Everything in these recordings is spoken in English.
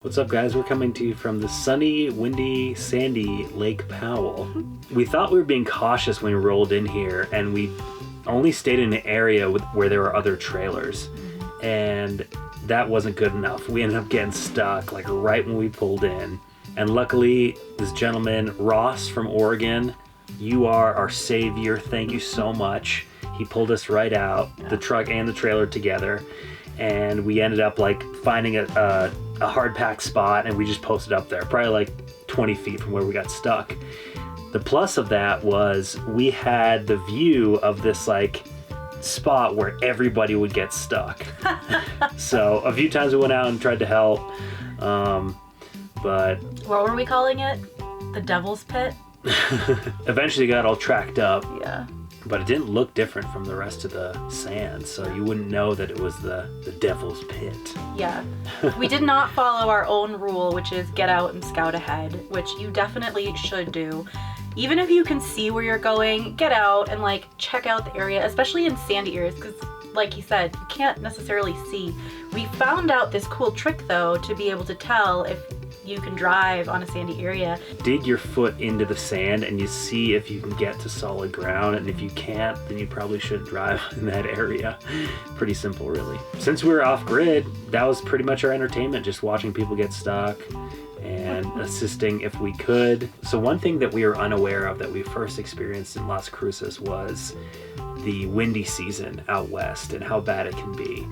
What's up, guys? We're coming to you from the sunny, windy, sandy Lake Powell. We thought we were being cautious when we rolled in here, and we only stayed in an area where there were other trailers, and that wasn't good enough. We ended up getting stuck like right when we pulled in, and luckily this gentleman, Ross from Oregon, you are our savior. Thank you so much. He pulled us right out, the truck and the trailer together, and we ended up like finding a hard packed spot, and we just posted up there, probably like 20 feet from where we got stuck. The plus of that was we had the view of this like spot where everybody would get stuck. So a few times we went out and tried to help, but what were we calling it? The Devil's Pit? Eventually got all tracked up. Yeah. But it didn't look different from the rest of the sand, so you wouldn't know that it was the Devil's Pit. Yeah. We did not follow our own rule, which is get out and scout ahead, which you definitely should do. Even if you can see where you're going, get out and like check out the area, especially in sandy areas, because like you said, you can't necessarily see. We found out this cool trick though, to be able to tell if you can drive on a sandy area. Dig your foot into the sand and you see if you can get to solid ground, and if you can't, then you probably shouldn't drive in that area. Pretty simple, really. Since we were off grid, that was pretty much our entertainment, just watching people get stuck and assisting if we could. So one thing that we were unaware of that we first experienced in Las Cruces was the windy season out west and how bad it can be.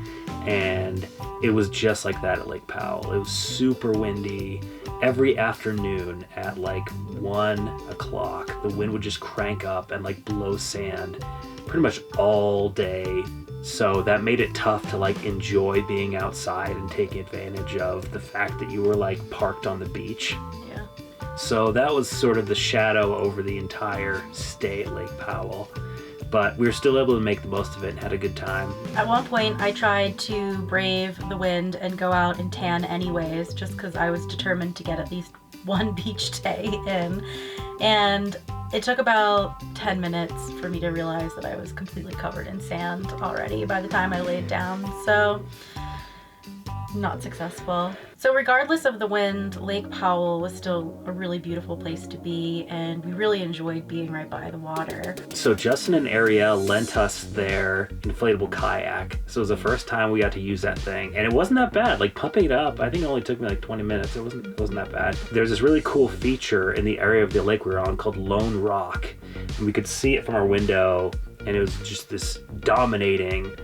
And it was just like that at Lake Powell. It was super windy. Every afternoon at like 1 o'clock, the wind would just crank up and like blow sand pretty much all day. So that made it tough to like enjoy being outside and taking advantage of the fact that you were like parked on the beach. Yeah. So that was sort of the shadow over the entire stay at Lake Powell. But we were still able to make the most of it and had a good time. At one point, I tried to brave the wind and go out and tan anyways, just because I was determined to get at least one beach day in. And it took about 10 minutes for me to realize that I was completely covered in sand already by the time I laid down. So, not successful. So regardless of the wind, Lake Powell was still a really beautiful place to be, and we really enjoyed being right by the water. So Justin and Ariel lent us their inflatable kayak. So it was the first time we got to use that thing, and it wasn't that bad. Like pumping it up, I think it only took me like 20 minutes. It wasn't that bad. There's this really cool feature in the area of the lake we were on called Lone Rock, and we could see it from our window, and it was just this dominating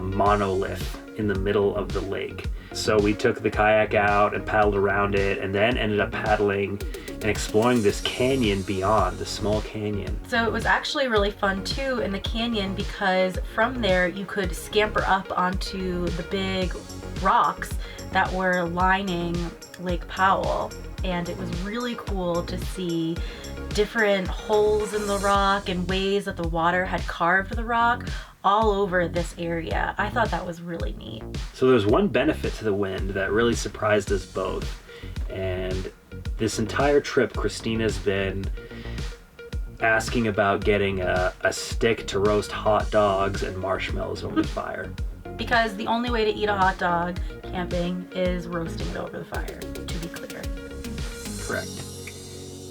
monolith in the middle of the lake. So we took the kayak out and paddled around it, and then ended up paddling and exploring this canyon beyond, the small canyon. So it was actually really fun too in the canyon, because from there you could scamper up onto the big rocks that were lining Lake Powell. And it was really cool to see different holes in the rock and ways that the water had carved the rock all over this area. I thought that was really neat. So there's one benefit to the wind that really surprised us both. And this entire trip, Christina's been asking about getting a stick to roast hot dogs and marshmallows over the fire. Because the only way to eat a hot dog camping is roasting it over the fire, to be clear. Correct.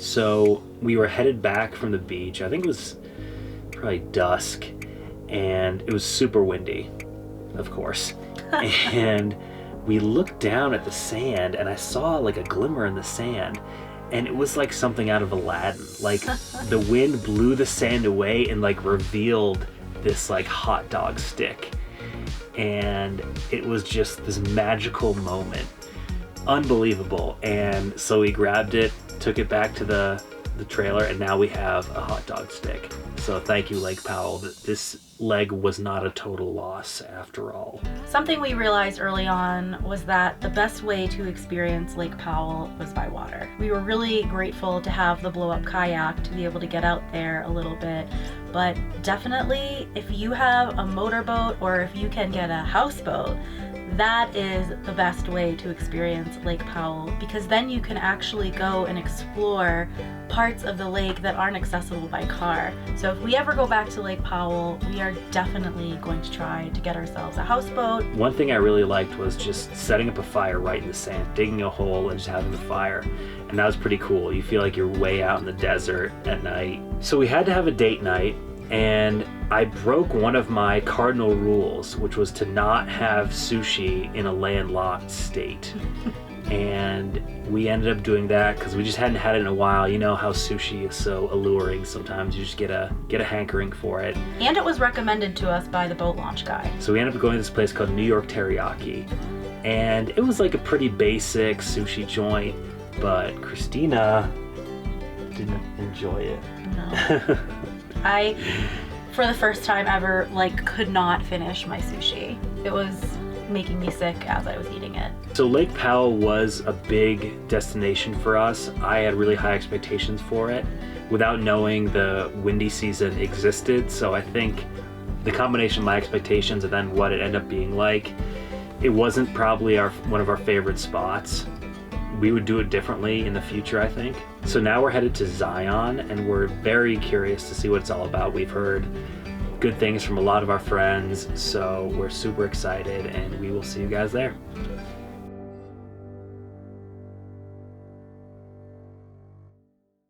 So we were headed back from the beach. I think it was probably dusk, and it was super windy, of course. And we looked down at the sand, and I saw like a glimmer in the sand, and it was like something out of Aladdin. Like the wind blew the sand away and like revealed this like hot dog stick. And it was just this magical moment. Unbelievable. And so we grabbed it, took it back to the trailer, and now we have a hot dog stick. So thank you, Lake Powell, that this leg was not a total loss after all. Something we realized early on was that the best way to experience Lake Powell was by water. We were really grateful to have the blow-up kayak to be able to get out there a little bit, but definitely if you have a motorboat or if you can get a houseboat, that is the best way to experience Lake Powell, because then you can actually go and explore parts of the lake that aren't accessible by car. So if we ever go back to Lake Powell, we are definitely going to try to get ourselves a houseboat. One thing I really liked was just setting up a fire right in the sand, digging a hole and just having the fire. And that was pretty cool. You feel like you're way out in the desert at night. So we had to have a date night, and I broke one of my cardinal rules, which was to not have sushi in a landlocked state. And we ended up doing that because we just hadn't had it in a while. You know how sushi is so alluring. Sometimes you just get a hankering for it. And it was recommended to us by the boat launch guy. So we ended up going to this place called New York Teriyaki. And it was like a pretty basic sushi joint, but Christina didn't enjoy it. No. I, for the first time ever, could not finish my sushi. It was making me sick as I was eating it. So Lake Powell was a big destination for us. I had really high expectations for it without knowing the windy season existed. So I think the combination of my expectations and then what it ended up being like, it wasn't probably one of our favorite spots. We would do it differently in the future, I think. So now we're headed to Zion, and we're very curious to see what it's all about. We've heard good things from a lot of our friends, so we're super excited, and we will see you guys there.